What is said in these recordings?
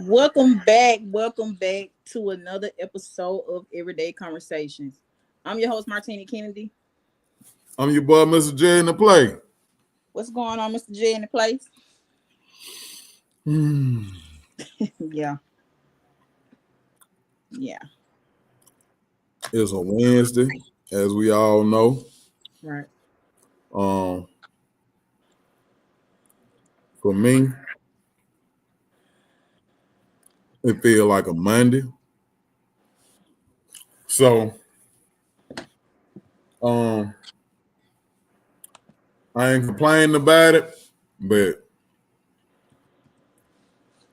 Welcome back to another episode of Everyday Conversations. I'm your host, Martina Kennedy. I'm your boy, Mr. J in the play. What's going on, Mr. J in the place? Hmm. Yeah. Yeah. It's a Wednesday, as we all know. Right. Um, for me, it feels like a Monday. So, um, I ain't complaining about it, but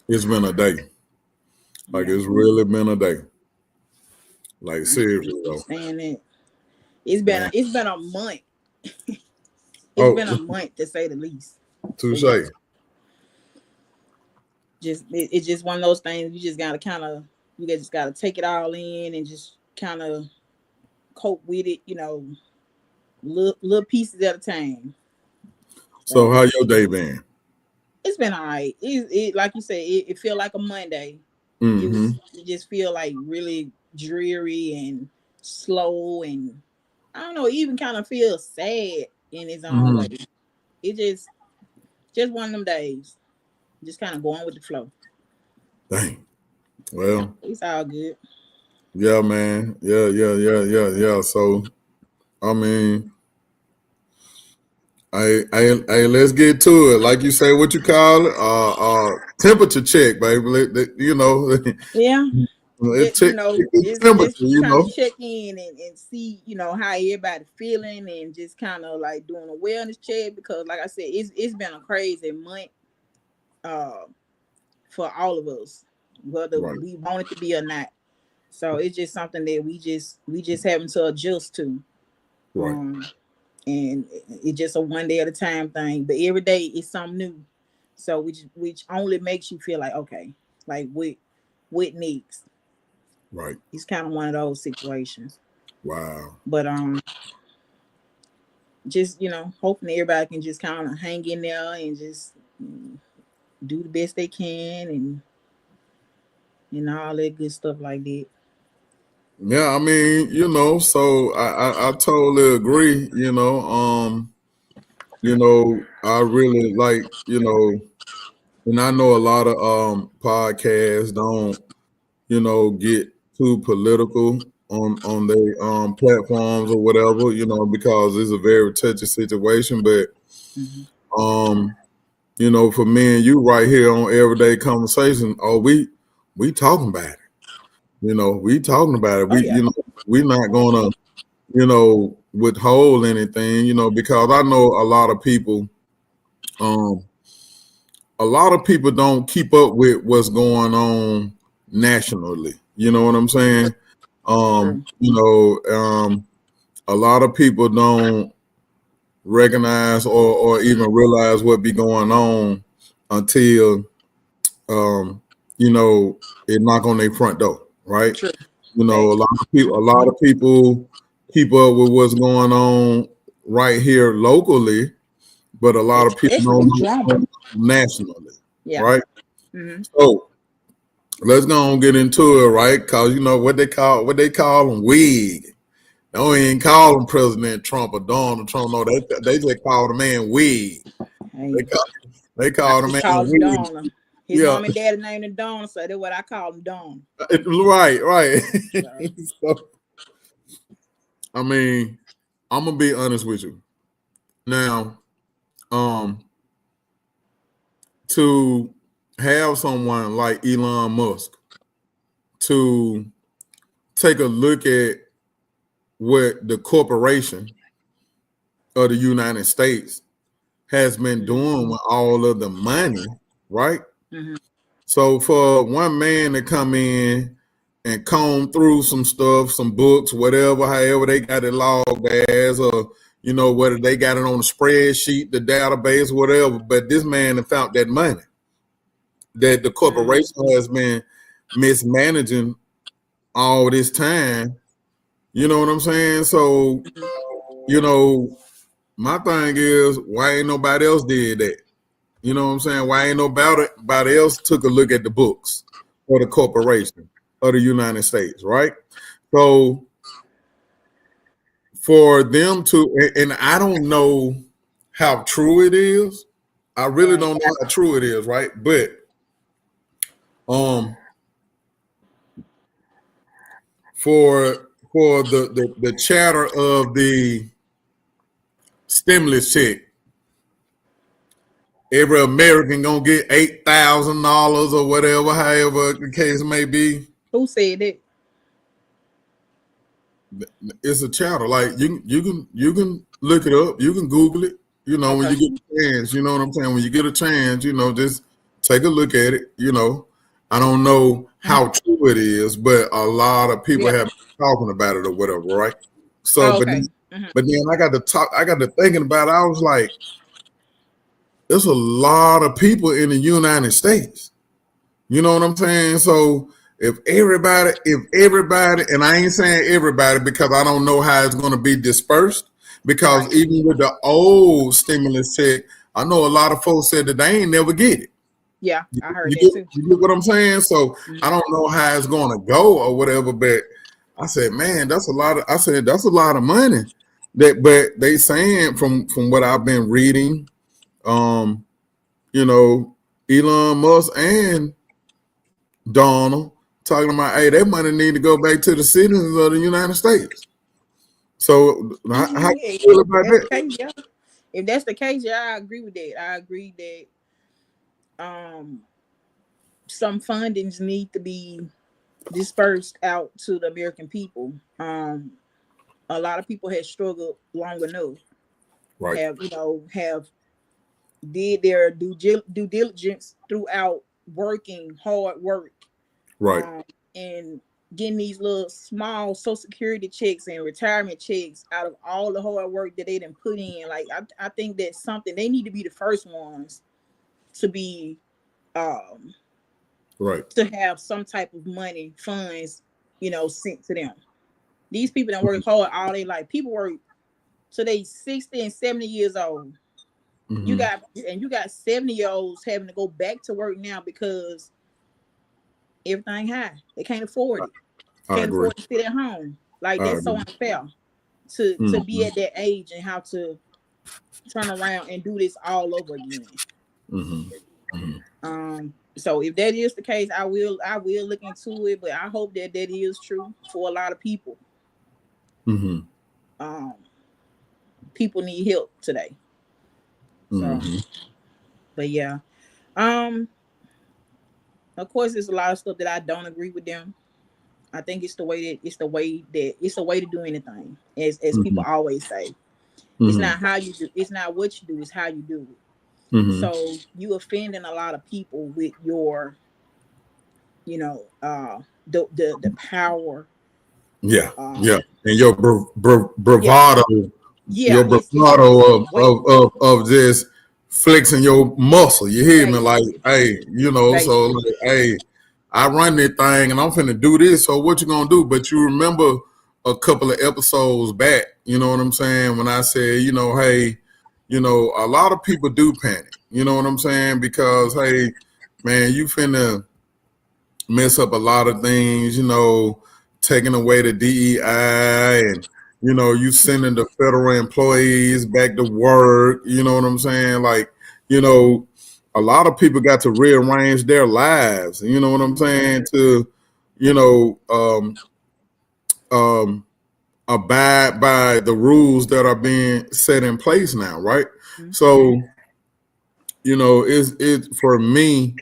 it's been a day. Like Yeah. it's really been a day. Like I can seriously though, understand it. It's been man. a, it's been a month. It's Oh, been a month to say the least. But touche. yeah, it's just one of those things. You just gotta just gotta take it all in and just kind of cope with it. Little pieces at a time. So So how your day been? it's been all right. It like you said, it feel like a Monday. Mm-hmm. You just feel like really dreary and slow, and I don't know, even kind of feel sad in its own Mm-hmm. way. It just one of them days. Just kind of going with the flow. Dang. Yeah, Well, it's all good. yeah, man. Yeah. So, I mean, let's get to it. Like you say, what you call it? Temperature check, baby. Yeah, It check the temperature. just kind of check in and see, how everybody feeling, and just kind of like doing a wellness check, because like I said, it's been a crazy month uh for all of us, whether Right, we want it to be or not. So it's just something that we just having to adjust to. right. Um and it's just a one day at a time thing. But every day is something new. So which only makes you feel like, okay, like what next? Right. It's kind of one of those situations. Wow. But just hoping everybody can just kind of hang in there and just do the best they can, and all that good stuff like that. Yeah, I mean, so I totally agree. I really like, and I know a lot of podcasts don't, get too political on their platforms or whatever, because it's a very touchy situation. But Mm-hmm. um, for me and you right here on Everyday Conversation, we talking about it. We talking about it. Oh yeah. We not gonna, withhold anything, because I know um, a lot of people don't keep up with what's going on nationally. You know what I'm saying? True. A lot of people don't recognize or even realize what be going on until it knock on their front door, right? True. A Facts. lot of people keep up with what's going on right here locally, but a lot of people Especially don't the know what's drama. going on nationally, Yeah. right? Mm-hmm. So let's go and get into it, right? Because what they call them wig. They don't even call him President Trump or Donald Trump. No, they just call the man wig. They Hey, call they I call the just man call him wig. Donna. His Yeah, mom and daddy named him Donna, so that's what I call him, Donna. right. So, So, I mean, I'm gonna be honest with you. Now, um, to have someone like Elon Musk to take a look at what the corporation of the United States has been doing with all of the money, right? mm-hmm. So for one man to come in and comb through some stuff, some books, whatever, however they got it logged as, or whether they got it on the spreadsheet, the database, whatever. But this man have found that money that the Mm-hmm. corporation has been mismanaging all this time. You know what I'm saying? So, you know, my thing is, why ain't nobody else did that? You know what I'm saying? Why ain't nobody else took a look at the books? or the corporation of the United States, right? So for them to, and I don't know how true it is. I really don't know how true it is, right? But for the chatter of the stimulus check, every American gonna get $8,000 or whatever, however the case may be. Who said it? It's a chatter. Like you can look it up. You can Google it. You know, when you get a chance. You know what I'm saying? When you get a chance, you know, just take a look at it. You know, I don't know how true it is, but a lot of people have been talking about it or whatever, right? So, but then I got to thinking about it. I was like, there's a lot of people in the United States. You know what I'm saying? So if everybody, and I ain't saying everybody because I don't know how it's going to be dispersed, because even with the old stimulus check, I know a lot of folks said that they ain't never get it. Yeah, I heard that too. You get what I'm saying? So I don't know how it's going to go or whatever, but I said, man, that's a lot of money. But they saying from what I've been reading, you know, Elon Musk and Donald talking about, hey, that money need to go back to the citizens of the United States. So how you feel about that? If that's the case, I agree with that. I agree that some fundings need to be dispersed out to the American people. A lot of people have struggled long enough. Right. Have did their due diligence throughout working hard work. Right. And getting these little small Social Security checks and retirement checks out of all the hard work that they done put in. Like I think that's something they need to be the first ones to be right, to have some type of money, funds, sent to them. These people that work hard all day life. People work so they 60 and 70 years old. Mm-hmm. You got 70-year-olds having to go back to work now because everything high. They can't afford it. Can't afford to sit at home. Like that's so unfair to be at that age and have to turn around and do this all over again. Mm-hmm. Mm-hmm. So if that is the case, I will look into it, but I hope that is true for a lot of people. Mm-hmm. People need help today. So, but yeah. Of course, there's a lot of stuff that I don't agree with them. I think it's the way to do anything, as people always say. It's not how you do. It's not what you do. It's how you do it. Mm-hmm. So you offending a lot of people with your, the power. Yeah, and your bravado. Yeah, your bravado of just flexing your muscle. You hear me? Like, hey, so like, hey, I run this thing and I'm finna do this. So what you gonna do? But you remember a couple of episodes back, you know what I'm saying? When I said, hey, a lot of people do panic. You know what I'm saying? Because, hey, man, you finna mess up a lot of things, taking away the DEI and, you sending the federal employees back to work. You know what I'm saying? Like, a lot of people got to rearrange their lives. You know what I'm saying? To, abide by the rules that are being set in place now, right? Mm-hmm. So, it's for me,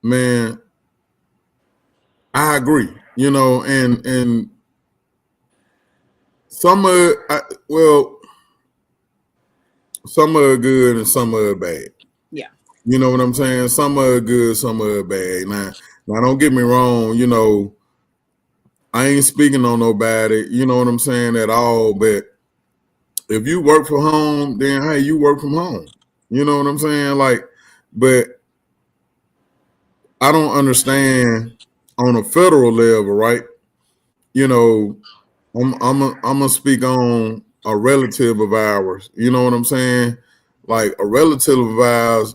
man, I agree, and some of it, some of it good and some of it bad. Yeah. You know what I'm saying? Some of it good, some of it bad. Now don't get me wrong, I ain't speaking on nobody, you know what I'm saying, at all. But if you work from home, then hey, you work from home. You know what I'm saying? Like, but I don't understand on a federal level, right? I'm gonna speak on a relative of ours. You know what I'm saying? Like a relative of ours,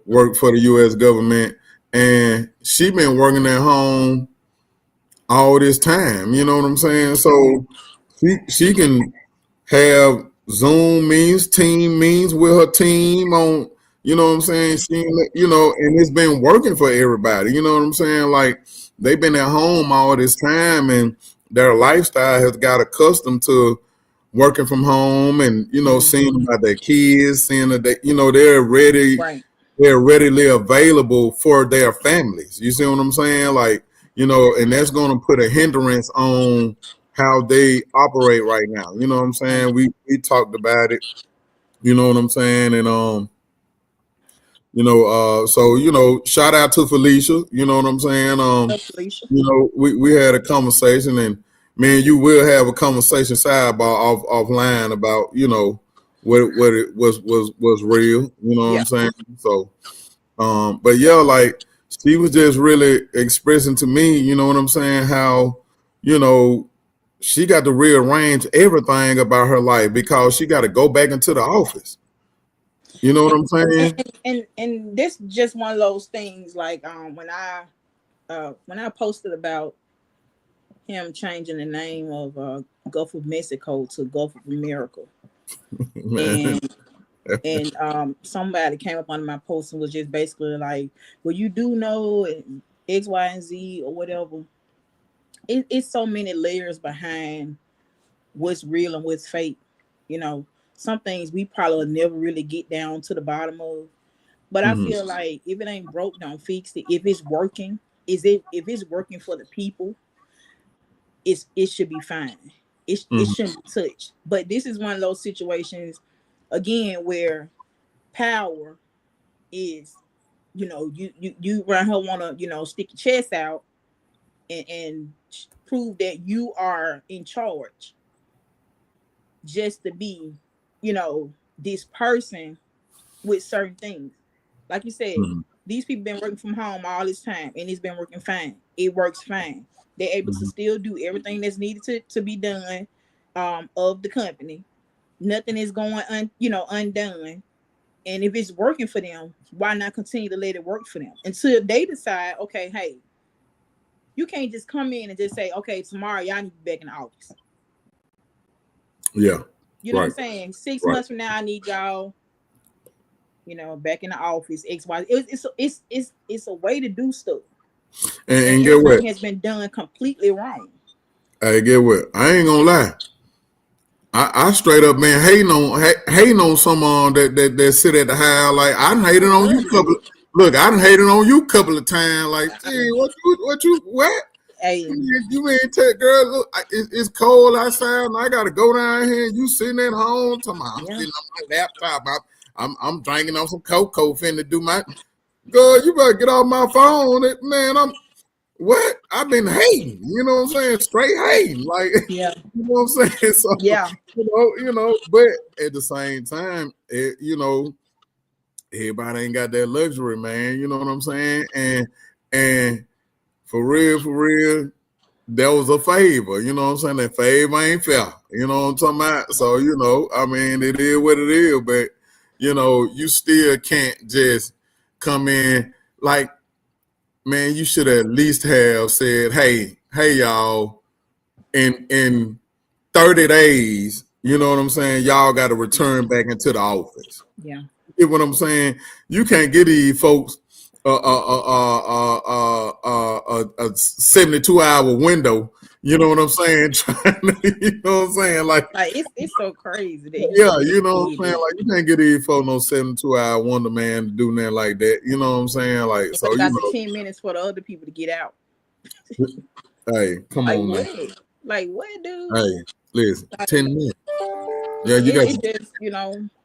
work for the U.S. government, and she been working at home all this time. You know what I'm saying? So she can have Zoom meetings, team meetings with her team on. You know what I'm saying? And it's been working for everybody. You know what I'm saying? Like they've been at home all this time, and their lifestyle has got accustomed to working from home, and seeing about their kids, seeing that they're ready. Right. They're readily available for their families. You see what I'm saying? Like, and that's going to put a hindrance on how they operate right now. You know what I'm saying? We talked about it. You know what I'm saying? And so shout out to Felicia. You know what I'm saying? Felicia. We had a conversation, and man, you will have a conversation sidebar offline about what it was real. You know what I'm saying? So, but yeah, like she was just really expressing to me, you know what I'm saying, how she got to rearrange everything about her life because she got to go back into the office. You know what I'm saying? And this just one of those things. Like when I posted about him changing the name of Gulf of Mexico to Gulf of America, and somebody came up on my post and was just basically like, well, you do know X, Y, and Z or whatever. It's so many layers behind what's real and what's fake. Some things we probably will never really get down to the bottom of. But I feel like if it ain't broke, don't fix it. If it's working, if it's working for the people, it should be fine. It shouldn't be touched. But this is one of those situations, again, where power is, you around her want to, stick your chest out and prove that you are in charge, just to be, this person with certain things. Like you said, these people been working from home all this time, and it's been working fine. It works fine. They're able to still do everything that's needed to be done of the company. Nothing is going undone. And if it's working for them, why not continue to let it work for them until they decide, okay, hey, you can't just come in and just say, okay, tomorrow y'all need to be back in the office. Yeah. You know what I'm saying? 6 months from now, I need y'all, back in the office. X, Y. It's a way to do stuff. And get what? Has been done completely wrong. Hey, get what? I ain't gonna lie. I straight up been hating on someone that sit at the house. Like I done hated on you I done hated on you a couple of times. Like, gee, what? Hey, you ain't take girl. Look, it's cold outside, and I gotta go down here. And you sitting at home, I'm sitting on my laptop. I'm drinking on some cocoa, finna do my. Girl, you better get off my phone, man. What? I've been hating, you know what I'm saying? Straight hating, like, yeah, you know what I'm saying? So, yeah, but at the same time, everybody ain't got that luxury, man. You know what I'm saying? And for real, that was a favor. You know what I'm saying? That favor ain't fair. You know what I'm talking about? So, I mean, it is what it is, but you still can't just come in like. Man, you should at least have said, hey, y'all, in 30 days, you know what I'm saying? Y'all got to return back into the office. Yeah. You get what I'm saying? You can't get these folks a 72-hour window. You know what I'm saying? You know what I'm saying? Like it's so crazy. You know what I'm saying? Like you can't get these folks no 72-hour wonder man to do nothing like that. You know what I'm saying? Like so you got the 10 minutes for the other people to get out. Hey, come on, what? Man. Like what, dude? Hey, listen, 10 minutes. Yeah, you got just,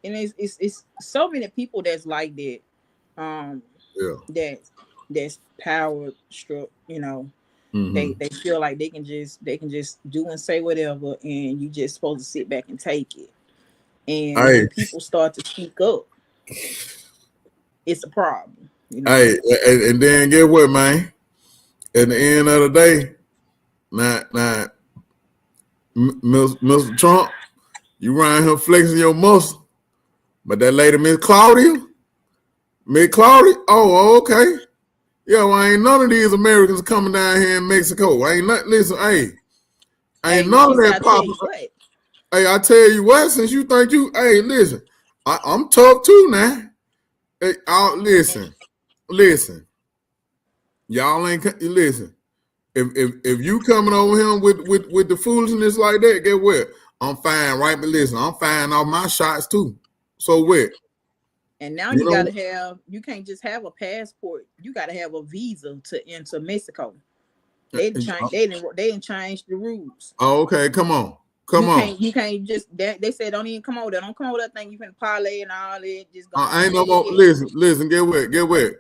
and it's so many people that's like that. That's power struck, They feel like they can just do and say whatever, and you just supposed to sit back and take it. And when people start to speak up, it's a problem. Hey, and then get what, man? At the end of the day, not Mr. Trump, you around here flexing your muscle, but that lady Miss Claudia, McCloudy? Oh, okay. Yeah, well, ain't none of these Americans coming down here in Mexico. Ain't not listen, hey, ain't none of that popping. Hey, I tell you what, since you think you, hey, listen, I'm tough too now. Hey, listen, y'all ain't listen. If you coming over here with the foolishness like that, get what? I'm fine, right? But listen, I'm firing off my shots too. So what? And now you gotta have, you can't just have a passport. You gotta have a visa to enter Mexico. They didn't change the rules. Oh, okay, come on. You can't just they said don't even come over there. Don't come over there thinking you can parlay and all that. Just go. Ain't no more. Listen, get what?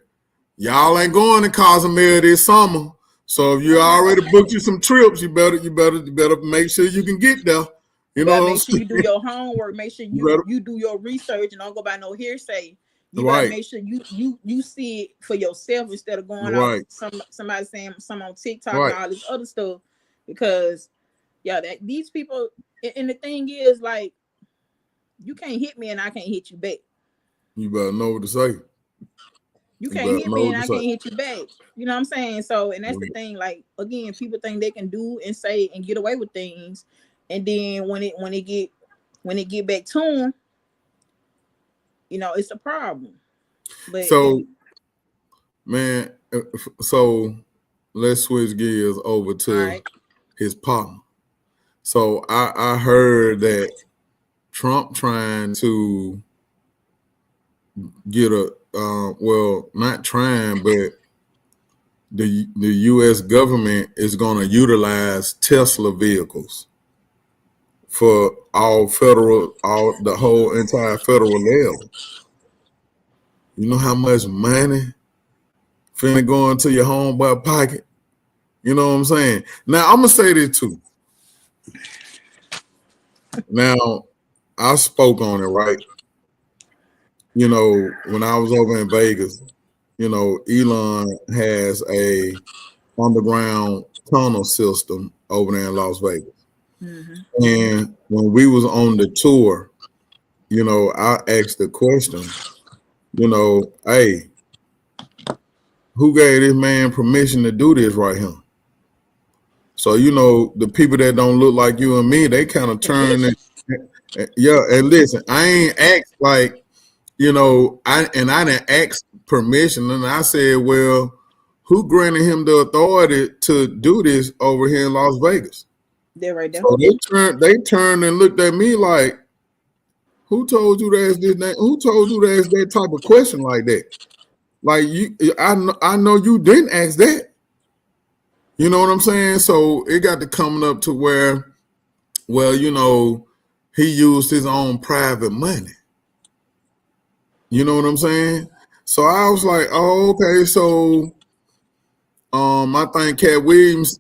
Y'all ain't going to Cozumel this summer. So if you already booked you some trips, you better make sure you can get there. You know, make sure you do your homework. Make sure you do your research and don't go by no hearsay. You gotta make sure you see it for yourself instead of going off somebody saying some on TikTok and all this other stuff. Because these people, and the thing is, like, you can't hit me and I can't hit you back. You better know what to say. You can't hit me and I can't hit you back. You know what I'm saying? So, and that's the thing. Like, again, people think they can do and say and get away with things, and then when it get back to them, you know, it's a problem. But so, man, so let's switch gears over to his partner. So I heard that Trump trying to get not trying, but the U.S. government is going to utilize Tesla vehicles for the whole entire federal level. You know how much money finna go into your homeboy pocket? You know what I'm saying? Now, I'm going to say this too. Now, I spoke on it, right? You know, when I was over in Vegas, you know, Elon has a underground tunnel system over there in Las Vegas. Mm-hmm. And when we was on the tour, you know, I asked the question, you know, hey, who gave this man permission to do this right here? So, you know, the people that don't look like you and me, they kind of turn and listen, I ain't asked like, you know, I didn't ask permission, and I said, well, who granted him the authority to do this over here in Las Vegas? They're right there. So they turned and looked at me like, who told you that's this name? Who told you that's that type of question like that? Like I know you didn't ask that. You know what I'm saying? So it got to coming up to where, well, you know, he used his own private money. You know what I'm saying? So I was like, oh, okay. So I think Cat Williams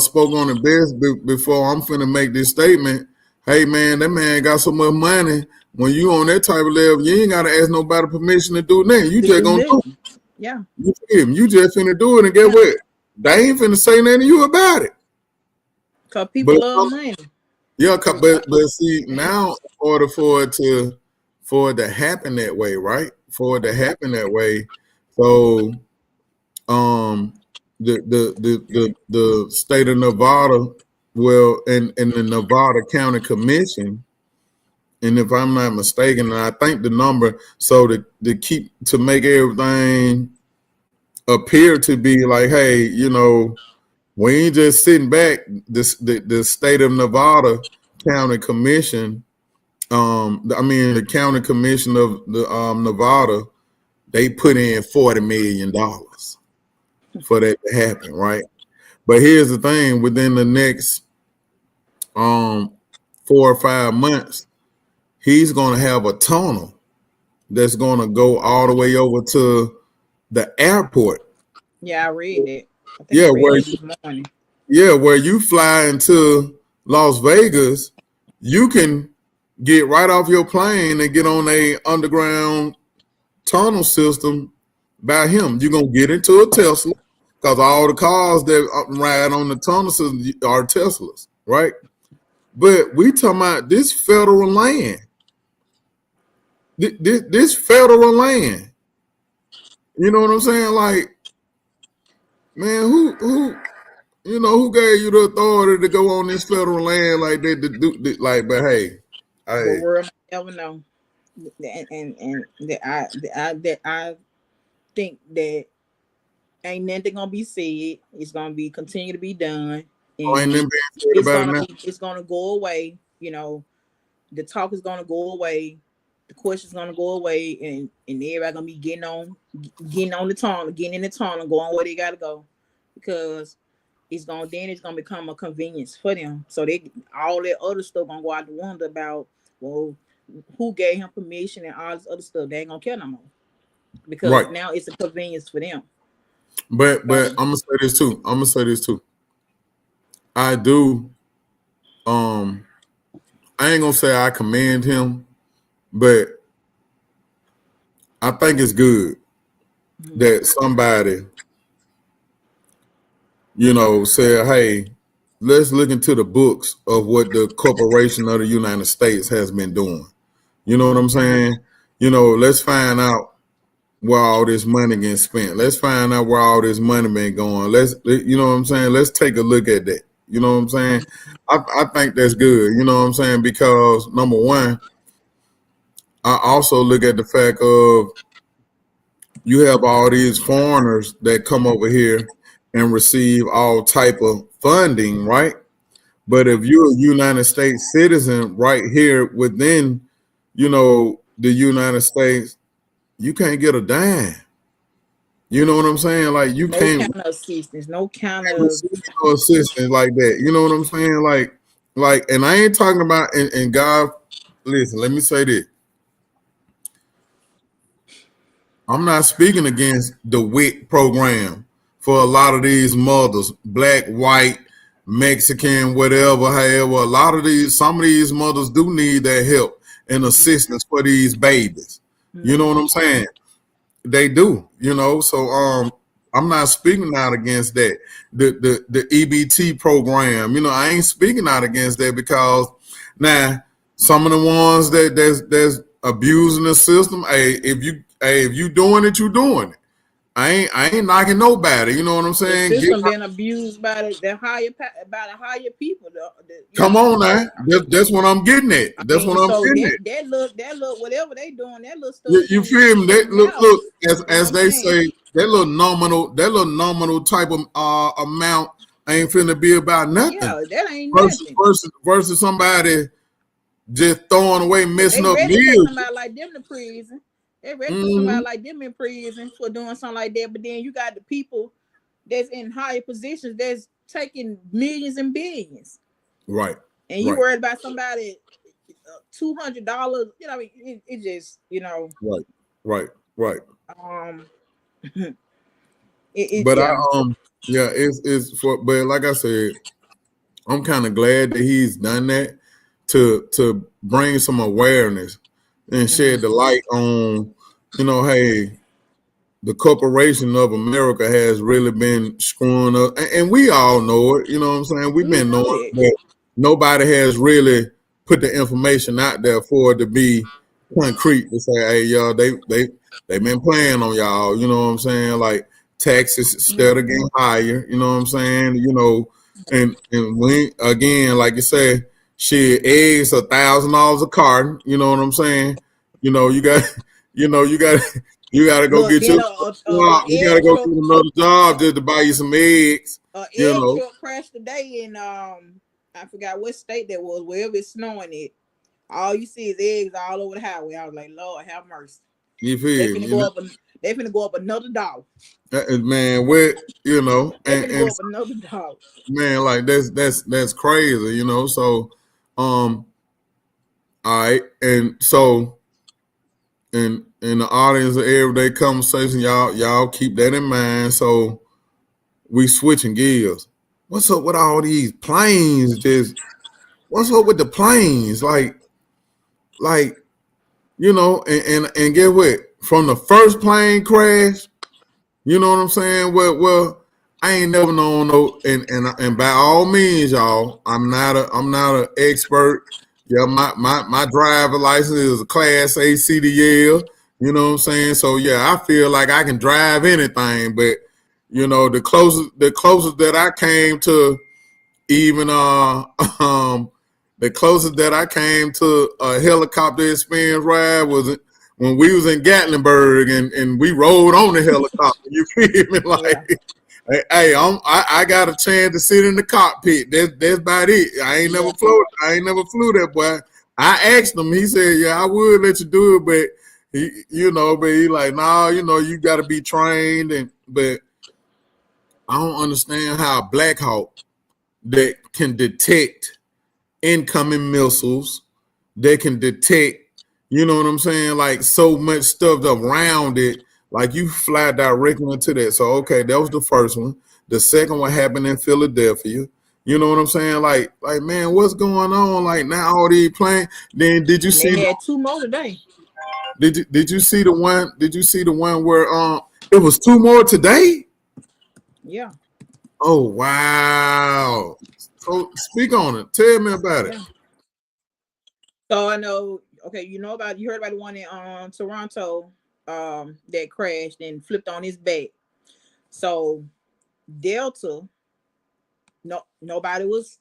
spoke on it best before I'm finna make this statement. Hey man, that man got so much money. When you on that type of level, you ain't gotta ask nobody permission to do nothing. You just gonna do it. Yeah. You just finna do it, and get what? They ain't finna say nothing to you about it. Cause people love money. Yeah, but see, now in order for it to happen that way, right? For it to happen that way, so the state of Nevada, well, and the Nevada County Commission, and if I'm not mistaken, and I think the number, so to make everything appear to be like, hey, you know, we ain't just sitting back. The state of Nevada County Commission, the County Commission of the Nevada, they put in $40 million for that to happen, right? But here's the thing: within the next 4 or 5 months, he's going to have a tunnel that's going to go all the way over to the airport. Yeah, I read it. Where you fly into Las Vegas, you can get right off your plane and get on a underground tunnel system by him. You're going to get into a Tesla because all the cars that ride on the tunnel system are Teslas, right? But we talking about this federal land. This federal land. You know what I'm saying? Like, man, who gave you the authority to go on this federal land like that to do like? But hey, The world might never know, and that I think that ain't nothing gonna be said. It's gonna be continue to be done, ain't and them being said about it now. it's gonna go away. You know, the talk is gonna go away, the question's gonna go away, and everybody gonna be getting on the tunnel, getting in the tunnel, going where they gotta go, because it's gonna become a convenience for them. So they all that other stuff gonna go out the window about, well, who gave him permission and all this other stuff. They ain't gonna care no more, because now it's a convenience for them. But I'm gonna say this too. I do. I ain't gonna say I commend him, but I think it's good that somebody, said, hey, let's look into the books of what the corporation of the United States has been doing. You know what I'm saying? Let's find out where all this money gets spent. Let's find out where all this money been going. You know what I'm saying? Let's take a look at that. You know what I'm saying? I think that's good. You know what I'm saying? Because number one, I also look at the fact of you have all these foreigners that come over here and receive all type of funding, right? But if you're a United States citizen right here within, the United States, you can't get a dime. You know what I'm saying? Like you can't kind of assistance, no kind of assistance like that. You know what I'm saying? Like, and I ain't talking about and God, listen, let me say this. I'm not speaking against the WIC program for a lot of these mothers, black, white, Mexican, whatever, however. Some of these mothers do need that help and assistance for these babies. You know what I'm saying? They do, so I'm not speaking out against that. The EBT program, I ain't speaking out against that, because now some of the ones that's abusing the system, if you doing it, you doing it. I ain't knocking nobody. You know what I'm saying? The system being abused by the higher people. Come on now, that's what I'm getting at. That's what I'm getting at. That look, whatever they doing, that little stuff. You feel me? That look, as they say, that little nominal type of amount ain't finna be about nothing. Yeah, that ain't nothing. Versus somebody just throwing away, messing up years. Somebody like them in prison. They ready for somebody like them in prison for doing something like that. But then you got the people that's in higher positions that's taking millions and billions. Right. And you worried about somebody $200. It just, Right. But it's for. But like I said, I'm kind of glad that he's done that to bring some awareness and shed the light on, hey, the corporation of America has really been screwing up, and we all know it. You know what I'm saying? We've been knowing it, but nobody has really put the information out there for it to be concrete to say, hey, y'all, they been playing on y'all. You know what I'm saying? Like taxes instead of getting higher. You know what I'm saying? And when again, like you said, shit, eggs $1,000 a carton. You know what I'm saying? You got to go get you gotta go to another job just to buy you some eggs. Egg truck crashed today in I forgot what state that was. Wherever it's snowing it, all you see is eggs all over the highway. I was like, Lord have mercy. You feel me? They finna go up another $1. Man, what they finna go up another $1. Man, like that's crazy, So, all right, and so, in the audience of everyday conversation, y'all keep that in mind. So, we switching gears. What's up with all these planes? What's up with the planes? Like, and get what? From the first plane crash, you know what I'm saying? Well, I ain't never known no, and by all means, y'all, I'm not an expert. Yeah, my driver license is a Class A CDL. You You know what I'm saying? So yeah, I feel like I can drive anything, but you know, the closest that I came to even the closest that I came to a helicopter experience ride was when we was in Gatlinburg and we rode on the helicopter. You feel me? Like, hey, I got a chance to sit in the cockpit. That's about it. I ain't never flew that, boy. I asked him. He said, "Yeah, I would let you do it, but he like, nah, you got to be trained." But I don't understand how Black Hawk that can detect incoming missiles, they can detect, you know what I'm saying, like so much stuff around it. Like you fly directly into that. So okay, that was the first one. The second one happened in Philadelphia. You know what I'm saying? Like man, what's going on? Like now all these planes. Then did you see? They had 2 more today. Did you see the one? Did you see the one where it was 2 more today? Yeah. Oh wow. So speak on it. Tell me about it. So I know, okay, you heard about the one in Toronto that crashed and flipped on his back. So Delta, nobody was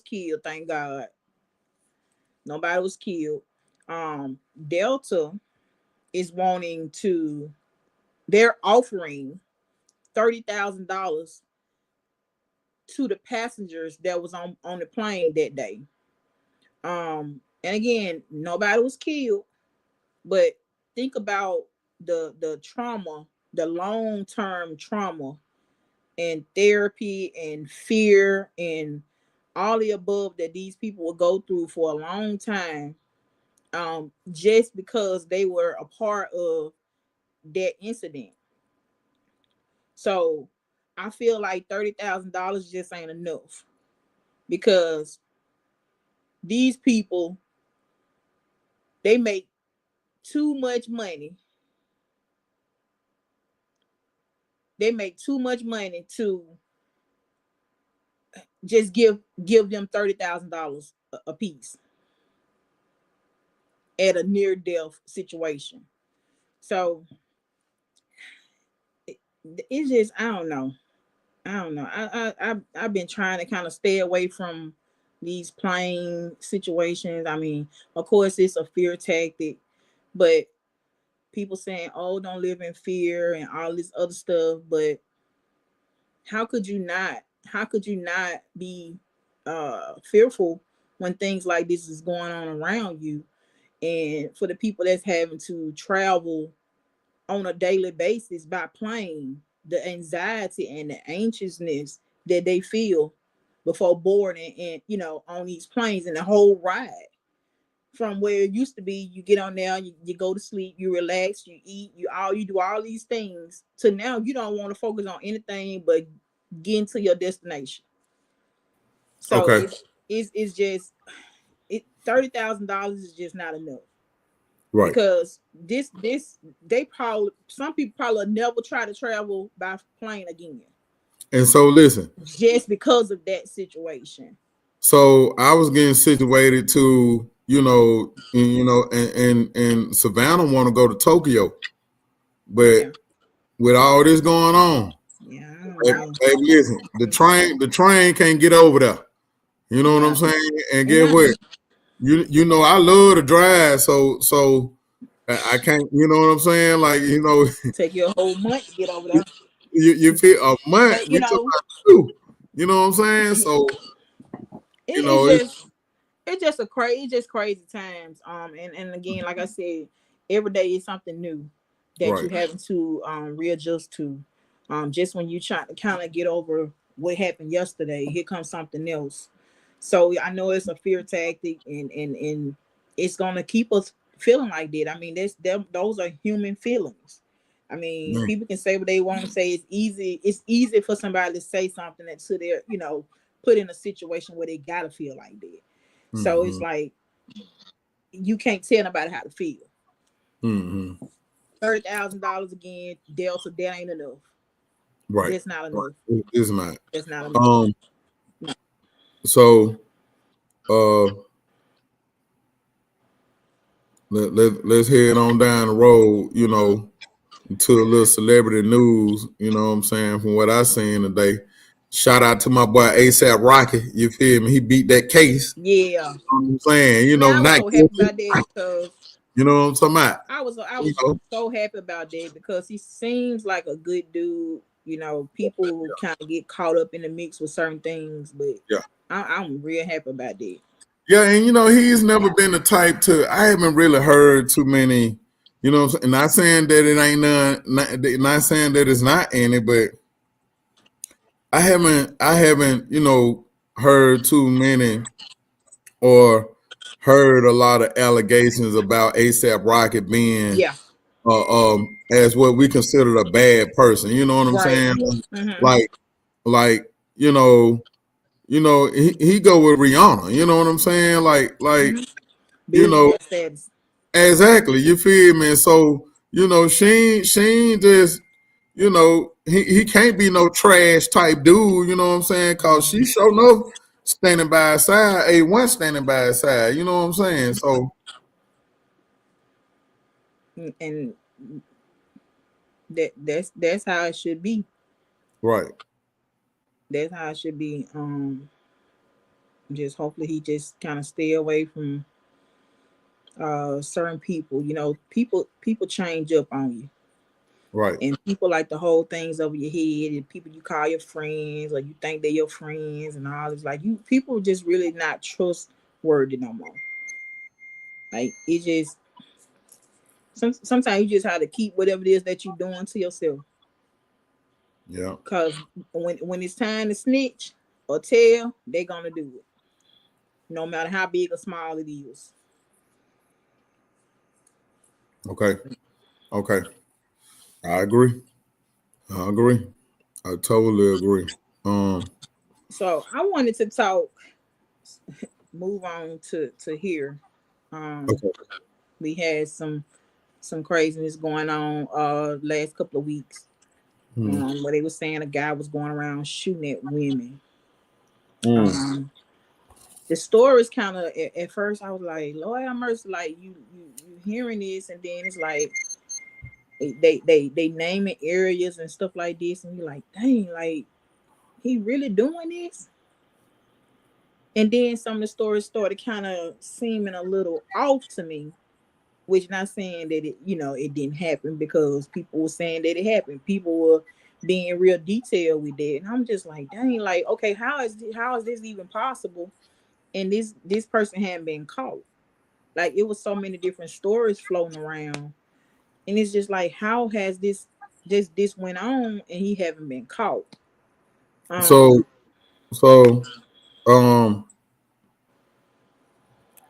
killed, thank God. Nobody was killed. Delta is they're offering $30,000 to the passengers that was on the plane that day. And again, nobody was killed, but think about the trauma, the long-term trauma and therapy and fear and all the above that these people will go through for a long time, just because they were a part of that incident. So I feel like $30,000 just ain't enough, because these people, they make too much money. They make too much money to just give them $30,000 a piece at a near death situation. So it's just, I don't know. I've been trying to kind of stay away from these plane situations. I mean, of course, it's a fear tactic, but people saying, "Oh, don't live in fear" and all this other stuff. But how could you not? How could you not be fearful when things like this is going on around you? And for the people that's having to travel on a daily basis by plane, the anxiety and the anxiousness that they feel before boarding and on these planes, and the whole ride from where it used to be, you get on there, you go to sleep, you relax, you eat, you do all these things, to now you don't want to focus on anything but getting to your destination. So Okay. it's just $30,000 is just not enough. Right. Because some people probably never try to travel by plane again. And so listen, just because of that situation. So I was getting situated to, and Savannah want to go to Tokyo, but with all this going on, hey, listen, the train can't get over there. You know what I'm saying? And get what? I love to drive, so I can't. You know what I'm saying? Like, take you a whole month to get over there. You feel a month? But, we took about 2. You know what I'm saying? So it's just crazy times. And again, like I said, every day is something new that you're having to readjust to. Just when you try to kind of get over what happened yesterday, here comes something else. So I know it's a fear tactic, and it's gonna keep us feeling like that. I mean, those are human feelings. I mean, people can say what they want to say. It's easy for somebody to say something that to their, put in a situation where they gotta feel like that. Mm-hmm. So it's like you can't tell nobody how to feel. Mm-hmm. $30,000 again, Delta, that ain't enough. Right. That's not enough. It's not. That's not enough. No. So let's head on down the road, to a little celebrity news, you know what I'm saying, from what I seen today. Shout out to my boy ASAP Rocky. You feel me? He beat that case. Yeah. You know what I'm saying, Man, I was not so happy about that because you know what I'm talking about. I was so happy about that because he seems like a good dude. People kind of get caught up in the mix with certain things, but Yeah. I'm real happy about that. Yeah, and he's never been the type to. I haven't really heard too many. You know what I'm saying? Not saying that it ain't none. Not saying that it's not any, but I haven't. Heard too many or heard a lot of allegations about ASAP Rocky being as what we consider a bad person. You know what I'm saying? Mm-hmm. Like he go with Rihanna. You know what I'm saying? Mm-hmm. Exactly. You feel me? So she ain't just he can't be no trash type dude. You know what I'm saying? Cause she sure enough standing by his side. A1 standing by his side. You know what I'm saying? So and that's how it should be. Right. That's how it should be. Just hopefully he just kind of stay away from certain people. People change up on you. Right. And people like to hold things over your head, and people you call your friends or you think they're your friends and all this. Like people just really not trustworthy no more. Like it just sometimes you just have to keep whatever it is that you're doing to yourself. Yeah. Cause when it's time to snitch or tell, they're gonna do it. No matter how big or small it is. Okay. I agree. I totally agree. So I wanted to move on to here. Okay. We had some craziness going on last couple of weeks. Where they were saying a guy was going around shooting at women. The story is kind of at first I was like, Lord have mercy, like you hearing this, and then it's like they naming areas and stuff like this, and you're like, dang, like he really doing this? And then some of the stories started kind of seeming a little off to me, which not saying that it didn't happen, because people were saying that it happened. People were being real detailed with that, and I'm just like, dang, like, okay, how is this even possible? And this person hadn't been caught. Like, it was so many different stories floating around, and it's just like, how has this went on and he haven't been caught? So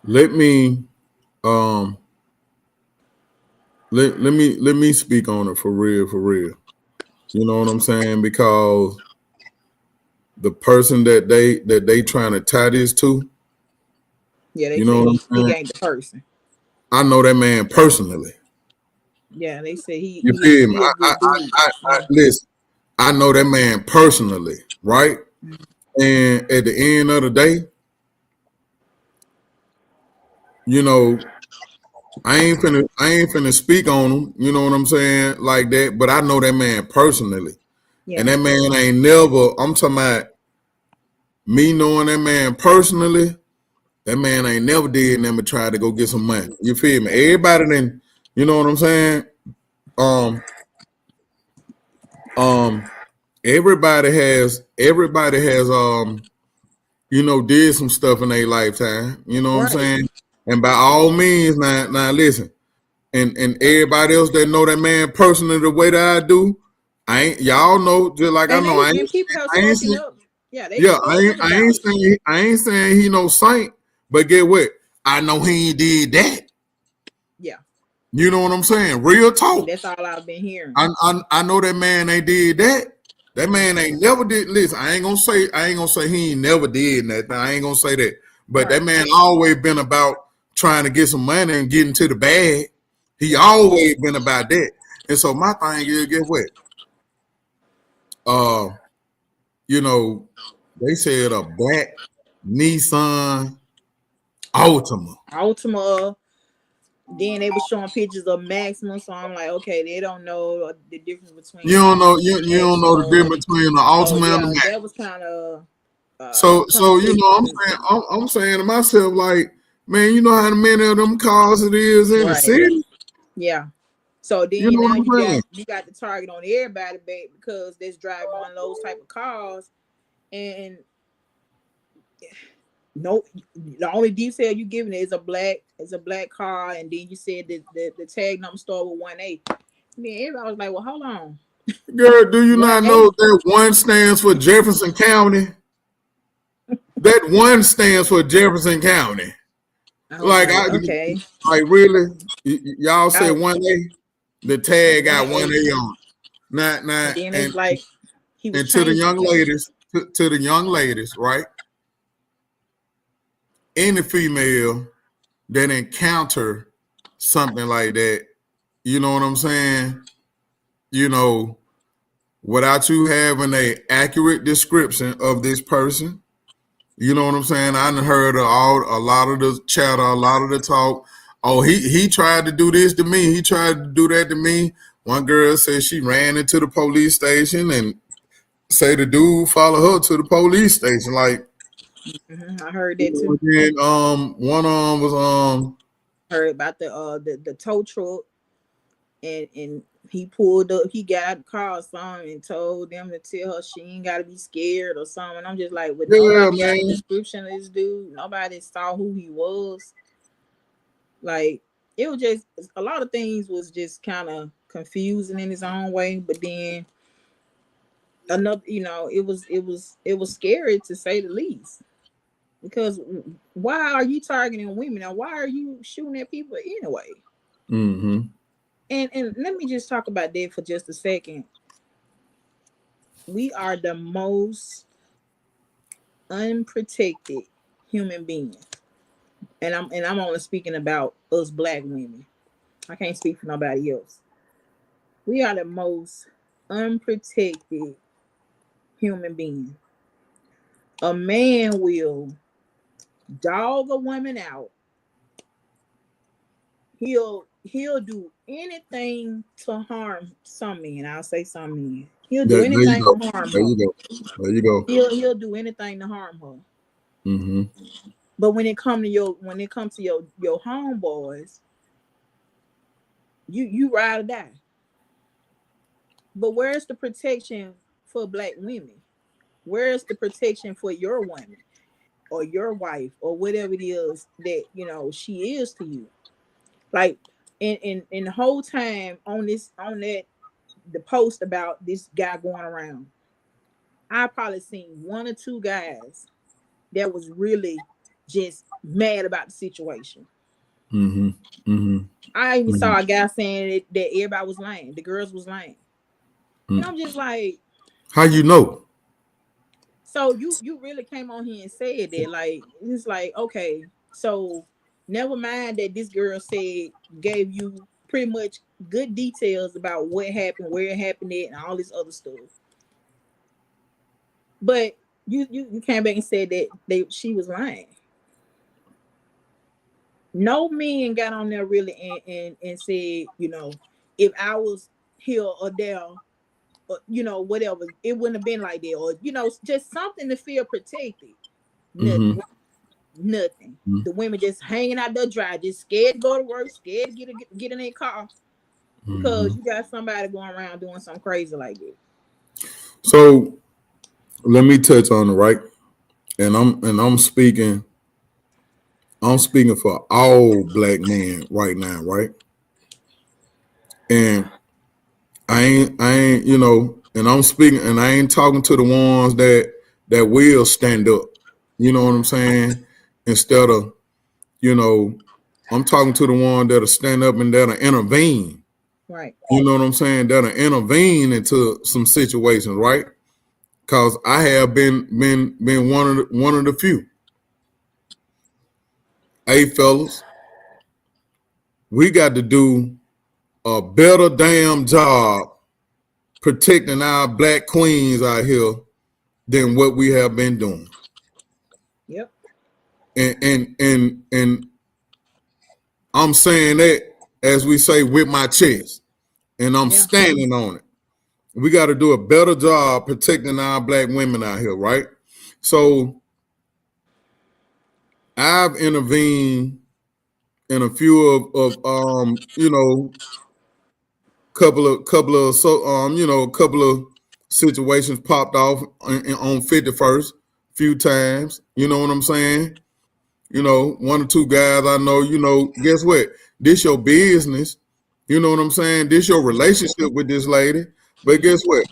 let me let me speak on it for real. You know what I'm saying? Because the person that they trying to tie this to, yeah, they you know say he ain't the person. I know that man personally. Yeah, they say he feel me? a good dude. I listen. I know that man personally, right? And at the end of the day, I ain't finna speak on him. You know what I'm saying, like that. But I know that man personally, and that man ain't never. I'm talking about me knowing that man personally. That man ain't never did nothing but try to go get some money. You feel me? Everybody then, you know what I'm saying? Everybody has did some stuff in their lifetime. You know what I'm saying? And by all means, now listen, and everybody else that know that man personally the way that I do, y'all know, just like I know, I ain't saying he no saint, but get what? I know he ain't did that. Yeah. You know what I'm saying? Real talk. That's all I've been hearing. I know that man ain't did that. That man ain't never did. Listen, I ain't gonna say he ain't never did that. I ain't gonna say that. But that man always been about trying to get some money and getting to the bag. He always been about that. And so my thing is, guess what? They said a black Nissan Altima. Then they were showing pictures of Maxima, so I'm like, okay, they don't know the difference between You don't know you don't know the Maxima. difference between the So Ultimate and the yeah, Max. that was kind of So you know, conflicting. I'm saying to myself, like, man, you know how many of them cars it is in the Right. city. Yeah. So You then know now what I'm saying? you got the target on everybody back because that's driving one of those type of cars, and no, the only detail you giving is a black car, and then you said that the tag number started with 1A. Then everybody was like, well, hold on, Girl, do you not 1A. know that one stands for Jefferson County? That one stands for Jefferson County. I was Like like, okay, like really, y'all say I 1A, the tag got 1A 1A, on it. Not and then it's like he was and to the changing young things. ladies, to the young ladies, right? Any female that encounter something like that, you know what I'm saying? You know, without you having a accurate description of this person, you know what I'm saying? I done heard a lot of the chatter, a lot of the talk. Oh, he tried to do this to me. He tried to do that to me. One girl said she ran into the police station and say the dude followed her to the police station. Like, I heard that too. then one was Heard about the tow truck, and he pulled up, he got out the car or something and told them to tell her she ain't gotta be scared or something. I'm just like, but yeah, nobody got a man. description of this dude, nobody saw who he was. Like, it was just a lot of things was just kind of confusing in his own way, but then another, it was scary to say the least, because why are you targeting women and why are you shooting at people anyway? Mm-hmm. And let me just talk about that for just a second. We are the most unprotected human beings, and I'm only speaking about us black women. I can't speak for nobody else. We are the most unprotected human being. A man will dog a woman out. He'll do anything to harm some men. I'll say some men. He'll do There you anything go. to harm There her. you go. There you go. He'll do anything to harm her. Mm-hmm. But when it comes to your homeboys, you ride or die. But where's the protection for black women? Where's the protection for your woman or your wife or whatever it is that she is to you? Like, in the whole time on that the post about this guy going around, I probably seen one or two guys that was really just mad about the situation. Mm-hmm. Mm-hmm. I even Mm-hmm. saw a guy saying that everybody was lying, the girls was lying, and I'm just like, How you know? so you really came on here and said that? Like, it's like, okay, so never mind that this girl said, gave you pretty much good details about what happened, where it happened at, and all this other stuff. But you came back and said that she was lying. No men got on there really and said, if I was here or there, or, whatever, it wouldn't have been like that, or just something to feel protected. Mm-hmm. Nothing. Nothing. The women just hanging out there dry, just scared to go to work, scared to get in their car because you got somebody going around doing something crazy like that. So let me touch on it, right? And I'm speaking for all black men right now, right? And I ain't, and I'm speaking, and I ain't talking to the ones that will stand up. You know what I'm saying? Instead of, I'm talking to the one that'll stand up and that'll intervene. Right. You know what I'm saying? That'll intervene into some situations, right? Because I have been one of the few. Hey, fellas, we got to do a better damn job protecting our black queens out here than what we have been doing. Yep. And I'm saying that, as we say, with my chest, and I'm standing on it. We got to do a better job protecting our black women out here, right? So I've intervened in a few of couple of situations popped off on 51st a few times. You know what I'm saying? You know, one or two guys I know, guess what? This your business. You know what I'm saying? This your relationship with this lady. But guess what?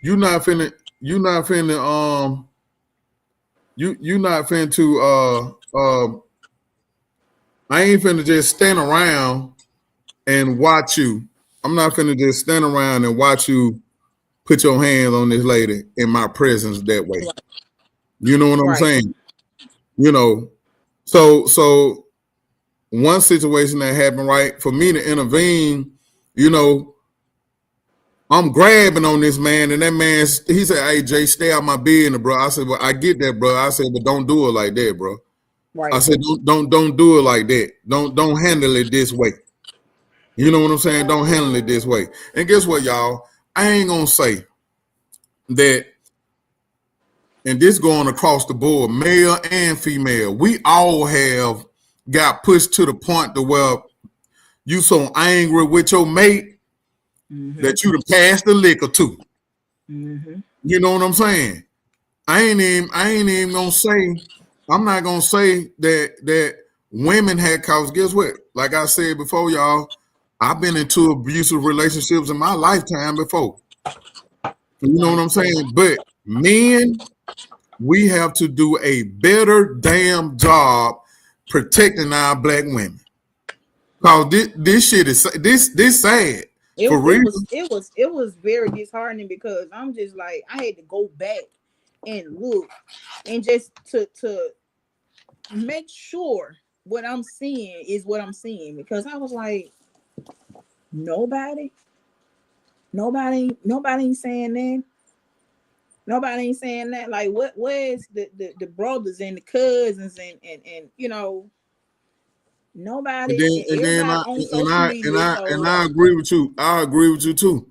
You not finna to I ain't finna just stand around and watch you. I'm not finna just stand around and watch you put your hands on this lady in my presence that way. You know what I'm saying? You know, so one situation that happened, right, for me to intervene, I'm grabbing on this man, and that man, he said, "Hey, Jay, stay out my business, bro." I said, "Well, I get that, bro." I said, "But don't do it like that, bro." Right. I said, "Don't do it like that. Don't handle it this way." You know what I'm saying? Don't handle it this way. And guess what, y'all? I ain't gonna say that, and this going across the board, male and female. We all have got pushed to the point to where you so angry with your mate that you to pass the liquor to. You know what I'm saying? I ain't even gonna say. I'm not gonna say that women had cause. Guess what? Like I said before, y'all, I've been into abusive relationships in my lifetime before. You know what I'm saying? But men, we have to do a better damn job protecting our black women. Cause this shit is this sad. It was very disheartening because I'm just like, I had to go back and look and just to make sure what I'm seeing is what I'm seeing, because I was like, nobody ain't saying that. Nobody ain't saying that. Like, where's the brothers and the cousins and nobody. And I agree with you. I agree with you too.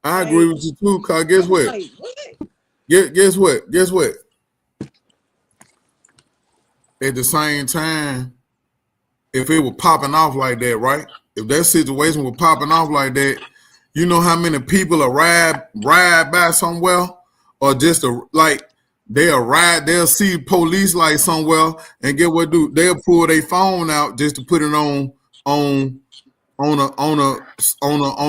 I agree with you too. Cause guess what? Like, guess what? Guess what? At the same time, if it was popping off like that, right? If that situation was popping off like that, you know how many people are ride by somewhere, or just they'll see police light somewhere and get what do? They'll pull their phone out just to put it on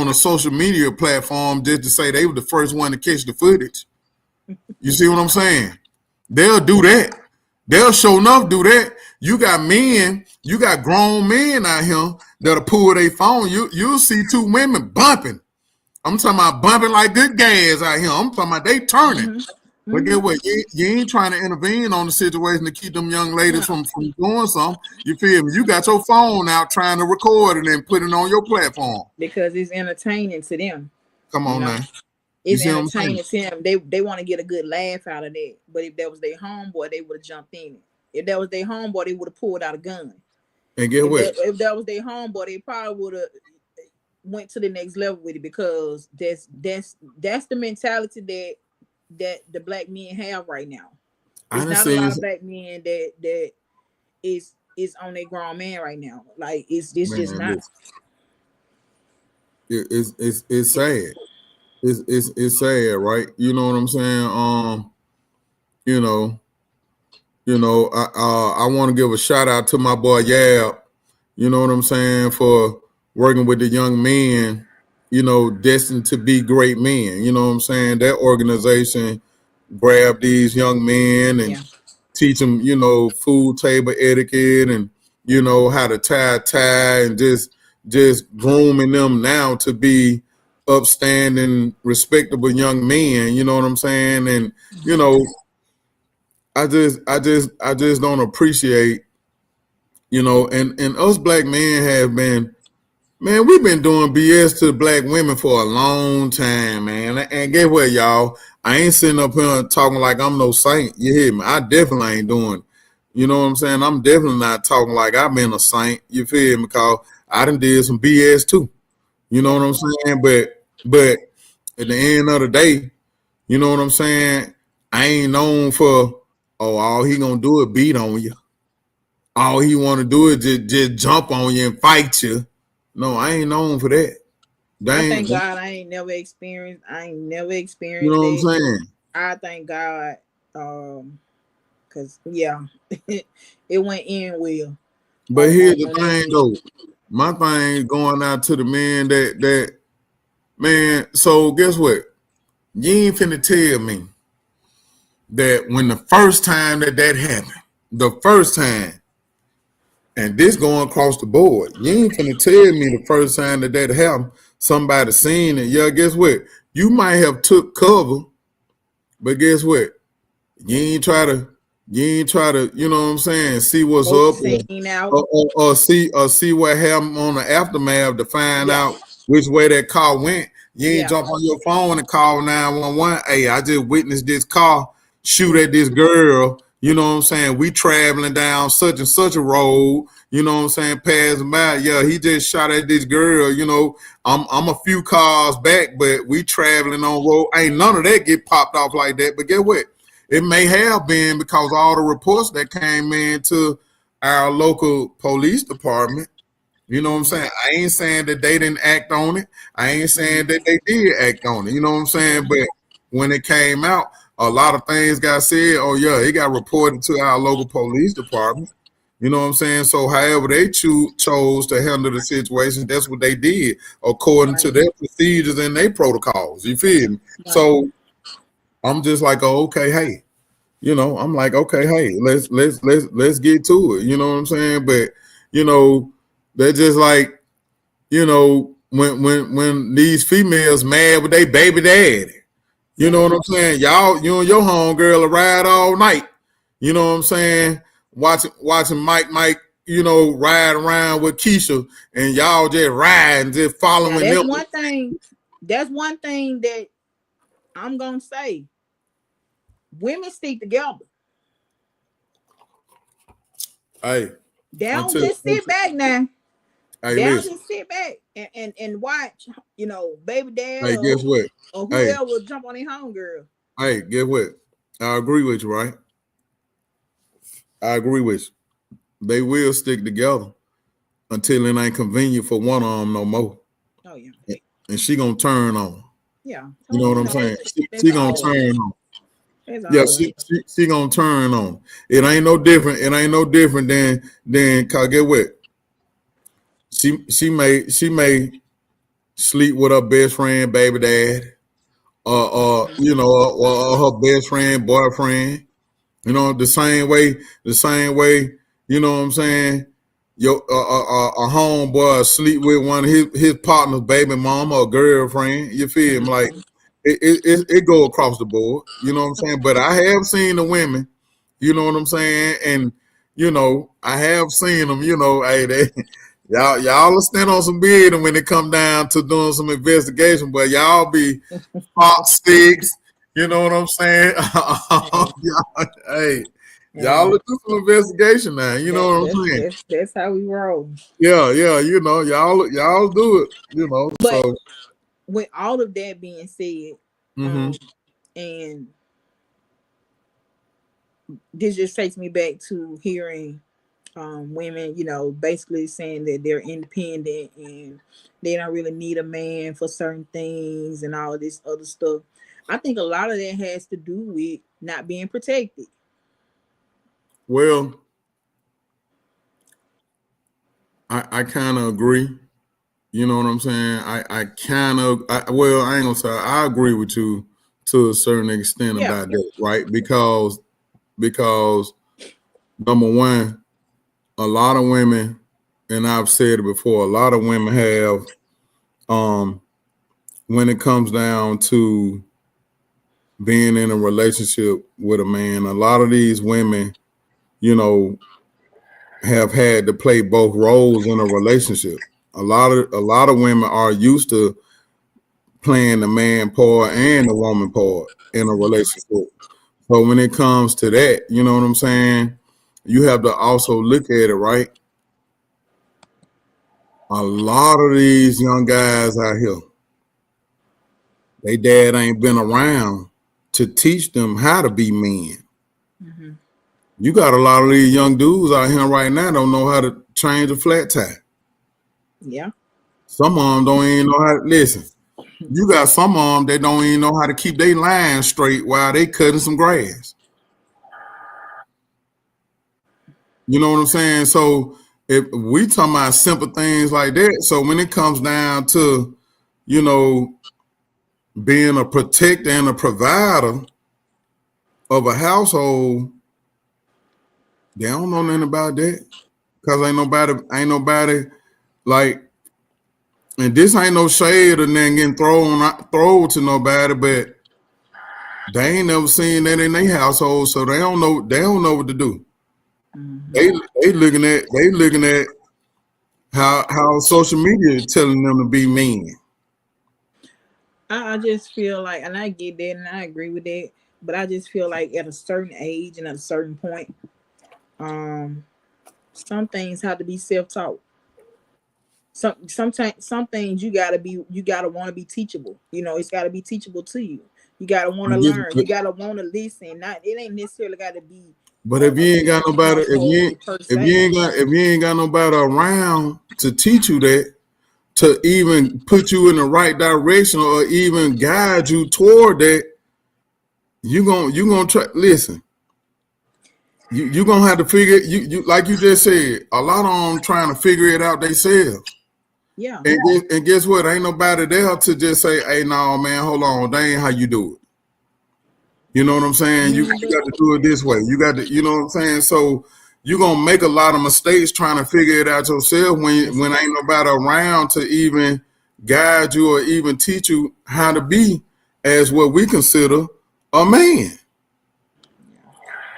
a social media platform just to say they were the first one to catch the footage. You see what I'm saying? They'll do that. They'll sure enough do that. You got grown men out here that'll pull their phone. You'll see two women bumping. I'm talking about bumping like good gas out here. I'm talking about they turning. But get what? You ain't trying to intervene on the situation to keep them young ladies from doing something. You feel me? You got your phone out trying to record it and put it on your platform. Because it's entertaining to them. Come on now. It's entertaining to them. They want to get a good laugh out of that. But if that was their homeboy, they would have jumped in it. If that was their homeboy, they would have pulled out a gun. And get what? If that was their homeboy, they probably would have went to the next level with it, because that's the mentality that the black men have right now. There's not a lot of black men that is on their grown man right now. Like it's just not. It's sad. It's sad, right? You know what I'm saying? I want to give a shout out to my boy Yab. You know what I'm saying, for working with the young men, destined to be great men. You know what I'm saying? That organization grab these young men and teach them, food table etiquette and, how to tie a tie, and just grooming them now to be upstanding, respectable young men. You know what I'm saying? And, I just don't appreciate, and us black men have been, man, we've been doing BS to black women for a long time, man. And get what, y'all? I ain't sitting up here talking like I'm no saint. You hear me? I definitely ain't doing You know what I'm saying? I'm definitely not talking like I've been a saint. You feel me? Because I done did some BS too. You know what I'm saying? But at the end of the day, you know what I'm saying? I ain't known for all he gonna do is beat on you. All he want to do is just jump on you and fight you. No, I ain't known for that. I Dang, thank God I ain't never experienced you know what I'm that. saying? I thank God, cause yeah, it went in well. But here's the On that thing end. though. My thing going out to the men that man, so guess what? You ain't finna tell me that when the first time that happened, the first time, and this going across the board, you ain't finna tell me the first time that happened, somebody seen it. Yeah, guess what? You might have took cover, but guess what? You ain't try to, you know what I'm saying, see what's up, Seen out. or see what happened on the aftermath to find out which way that car went. You ain't jump on your phone and call 911. Hey, I just witnessed this car shoot at this girl. You know what I'm saying? We traveling down such and such a road. You know what I'm saying? Passing by. Yeah, he just shot at this girl. You know, I'm a few cars back, but we traveling on road. Ain't none of that get popped off like that. But guess what? It may have been because all the reports that came into our local police department. You know what I'm saying? I ain't saying that they didn't act on it. I ain't saying that they did act on it. You know what I'm saying? But when it came out, a lot of things got said. Oh yeah, it got reported to our local police department. You know what I'm saying? So however they chose to handle the situation, that's what they did according to their procedures and their protocols. You feel me? So I'm just like, oh, okay, hey. You know, I'm like, okay, hey, let's get to it. You know what I'm saying? But you know, they're just like, you know, when these females mad with their baby daddy. You know what I'm saying? Y'all, you and your homegirl will ride all night. You know what I'm saying? Watching Mike, you know, ride around with Keisha, and y'all just riding, just following them. That's one thing that I'm gonna say. Women stick together. Hey, they don't just sit back now. Hey, they don't just sit back and watch, you know, baby dad. Hey, guess what? Or whoever will jump on their homegirl. Hey, guess what? I agree with you, right? I agree with you. They will stick together until it ain't convenient for one of them no more. Oh yeah. And she gonna turn on. Yeah. You know what I'm saying? She gonna turn on. Yeah, she gonna turn on. It ain't no different. It ain't no different than cause get what? She may sleep with her best friend, baby dad, you know, or her best friend, boyfriend. You know, the same way, you know what I'm saying? Your a homeboy sleep with one of his partner's baby mama or girlfriend. You feel me? Like it go across the board. You know what I'm saying? But I have seen the women. You know what I'm saying? And you know, I have seen them. You know, hey, y'all will stand on some bid, and when it come down to doing some investigation, but y'all be hot sticks. You know what I'm saying? Y'all do some investigation now. You know what I'm saying? That's how we roll. Yeah. You know, y'all do it. You know, but so with all of that being said, and this just takes me back to hearing women, you know, basically saying that they're independent and they don't really need a man for certain things and all this other stuff. I think a lot of that has to do with not being protected. Well, I kind of agree. You know what I'm saying? I ain't gonna say I agree with you to a certain extent about that, right? Because number one, a lot of women, and I've said it before, a lot of women have when it comes down to being in a relationship with a man, a lot of these women, you know, have had to play both roles in a relationship. A lot of women are used to playing the man part and the woman part in a relationship. So when it comes to that, you know what I'm saying? you have to also look at it, right? A lot of these young guys out here, they dad ain't been around to teach them how to be men. Mm-hmm. You got a lot of these young dudes out here right now don't know how to change a flat tire. Yeah. Some of them don't even know how to listen. You got some of them that don't even know how to keep their line straight while they cutting some grass. You know what I'm saying? So if we talking about simple things like that, so when it comes down to, you know, being a protector and a provider of a household, they don't know nothing about that. Cause ain't nobody like, and this ain't no shade or nothing getting thrown to nobody, but they ain't never seen that in their household, so they don't know what to do. Mm-hmm. They looking at how social media is telling them to be mean. I just feel like, and I get that, and I agree with that, but I just feel like at a certain age and at a certain point, some things have to be self-taught. Sometimes some things you gotta want to be teachable. You know, it's gotta be teachable to you. You gotta want to learn. You gotta want to listen. Not it ain't necessarily gotta be. But if you ain't got nobody, if you ain't got nobody around to teach you that, to even put you in the right direction or even guide you toward that, you gonna try. Listen, you gonna have to figure you like you just said. A lot of them trying to figure it out themselves. Yeah. And guess what? Ain't nobody there to just say, "Hey, no, man, hold on, that ain't how you do it." You know what I'm saying? You got to do it this way. You got to, you know what I'm saying? So you're gonna make a lot of mistakes trying to figure it out yourself when ain't nobody around to even guide you or even teach you how to be as what we consider a man.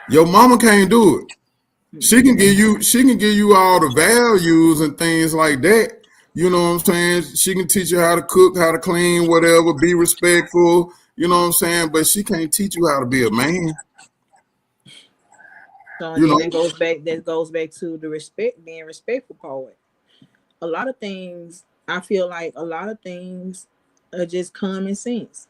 Your mama can't do it. She can give you all the values and things like that. You know what I'm saying? She can teach you how to cook, how to clean, whatever, be respectful. You know what I'm saying? But she can't teach you how to be a man. So that goes back to the being respectful part. A lot of things, I feel like a lot of things are just common sense.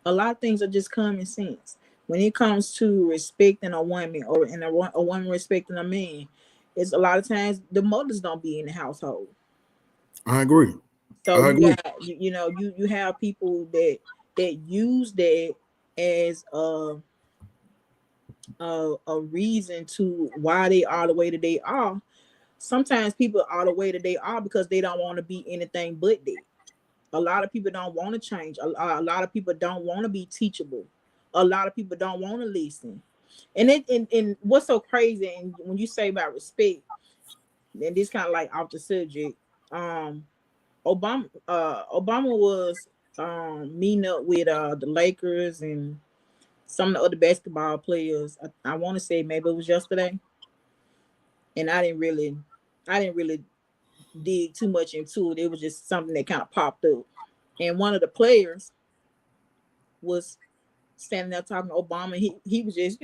A lot of things are just common sense. When it comes to respecting a woman or a woman respecting a man, it's a lot of times the mothers don't be in the household. I agree. So you have people that use that as a reason to why they are the way that they are. Sometimes people are the way that they are because they don't want to be anything but that. A lot of people don't want to change. A lot of people don't want to be teachable. A lot of people don't want to listen. And what's so crazy, and when you say about respect, and this kind of like off the subject, Obama was meeting up with the Lakers and some of the other basketball players. I want to say maybe it was yesterday, and I didn't really dig too much into it. It was just something that kind of popped up, and one of the players was standing there talking to Obama. He was just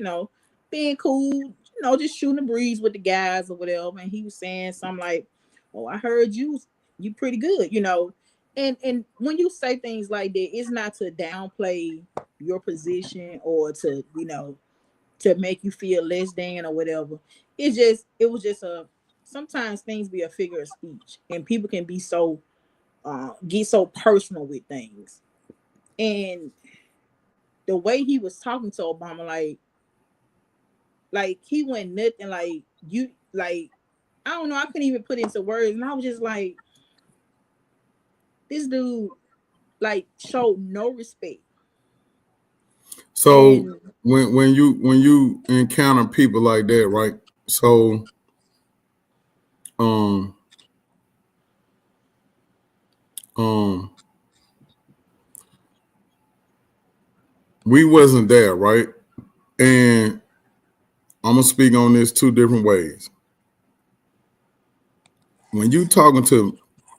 being cool, just shooting the breeze with the guys or whatever. And he was saying something like, "Oh, I heard you pretty good," And when you say things like that, it's not to downplay your position or to to make you feel less than or whatever. It was just sometimes things be a figure of speech, and people can be so get so personal with things. And the way he was talking to Obama, like he went nothing like you, like I don't know, I couldn't even put it into words, and I was just like, this dude like showed no respect. So when you encounter people like that, right? So we wasn't there, right? And I'm gonna speak on this two different ways. When you talking to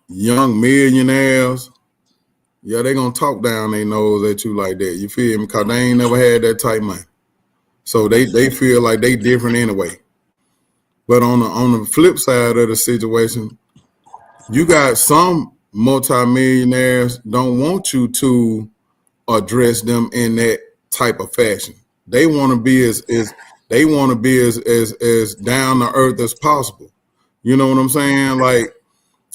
young millionaires, yeah, they gonna talk down their nose at you like that. You feel me? Because they ain't never had that type money. So they feel like they different anyway. But on the flip side of the situation, you got some multimillionaires don't want you to address them in that type of fashion. They want to be as down to earth as possible. You know what I'm saying? Like,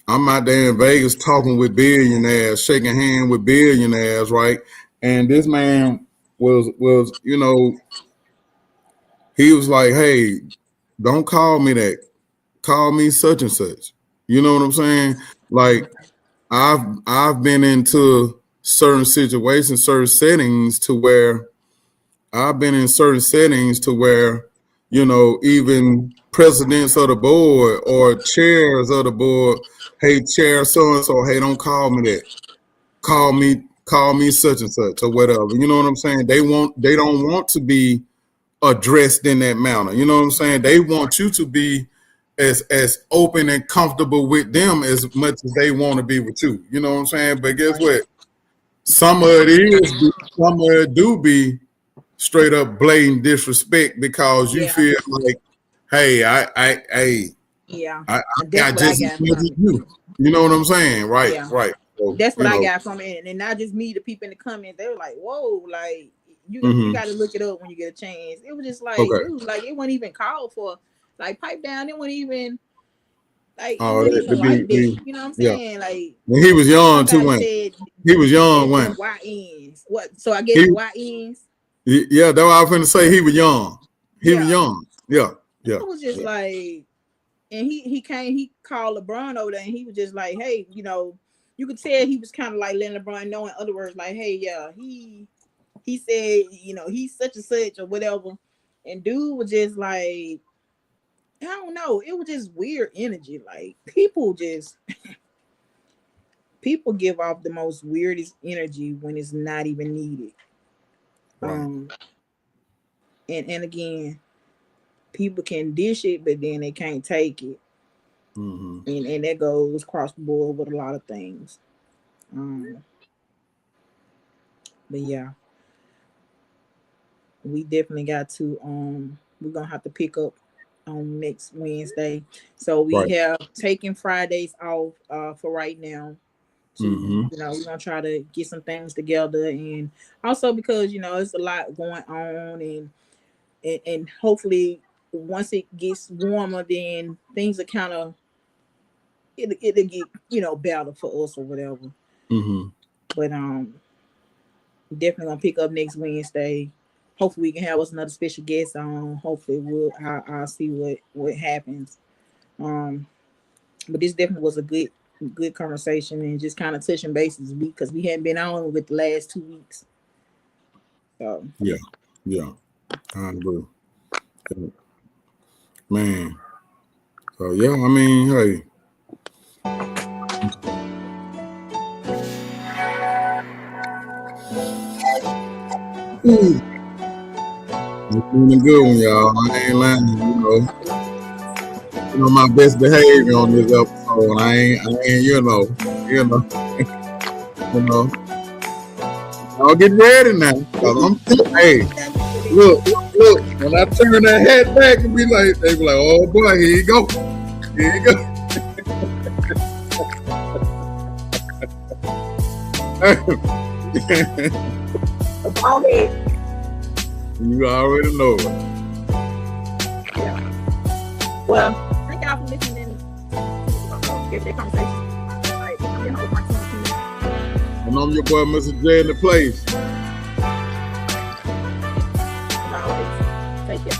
I'm out there in Vegas talking with billionaires, shaking hands with billionaires, right? And this man was, you know, he was like, hey, don't call me that. Call me such and such. You know what I'm saying? Like, I've been into certain situations, certain settings to where you know, even presidents of the board or chairs of the board, hey, chair so and so, hey, don't call me that. Call me such and such or whatever. You know what I'm saying? They don't want to be addressed in that manner. You know what I'm saying? They want you to be as open and comfortable with them as much as they want to be with you. You know what I'm saying? But guess what? Some of it do be straight up blatant disrespect because you feel like, hey, I got just as much as you. You know what I'm saying? Right, right. So, that's what I got from it. And not just me, the people in the comments, they were like, whoa, like you got to look it up when you get a chance. It was just like, dude, like it wasn't even called for. Like pipe down, it wasn't even like, like this. You know what I'm saying? Like when he was young too. When he was young, when YNs. What? So I guess YNs. Yeah, that's what I was going to say. He was young. He was young. Yeah. It was just like, and he called LeBron over there, and he was just like, hey, you know, you could tell he was kind of like letting LeBron know, in other words, like, hey, yeah, he said, you know, he's such and such or whatever, and dude was just like, I don't know, it was just weird energy. Like people give off the most weirdest energy when it's not even needed. Right. And again, people can dish it, but then they can't take it. And that goes across the board with a lot of things. But yeah, we definitely got to we're gonna have to pick up on next Wednesday. So we have taken Fridays off for right now. You know, we're gonna try to get some things together, and also because, you know, it's a lot going on, and hopefully once it gets warmer, then things are kind of it'll get, you know, better for us or whatever. But definitely gonna pick up next Wednesday. Hopefully we can have us another special guest on. Hopefully I'll see what happens. But this definitely was a good conversation, and just kind of touching bases because we hadn't been on with the last 2 weeks. So yeah, I agree, man. So yeah, I mean, hey, it's been a good one, y'all. I ain't lying, you know my best behavior on this episode. I ain't, you know. I'll get ready now. Hey, look. When I turn that hat back and they be like, oh boy, here you go. You already know it. Yeah. Well, thank y'all for listening to the conversation. And I'm your boy, Mr. J in the place. Take care.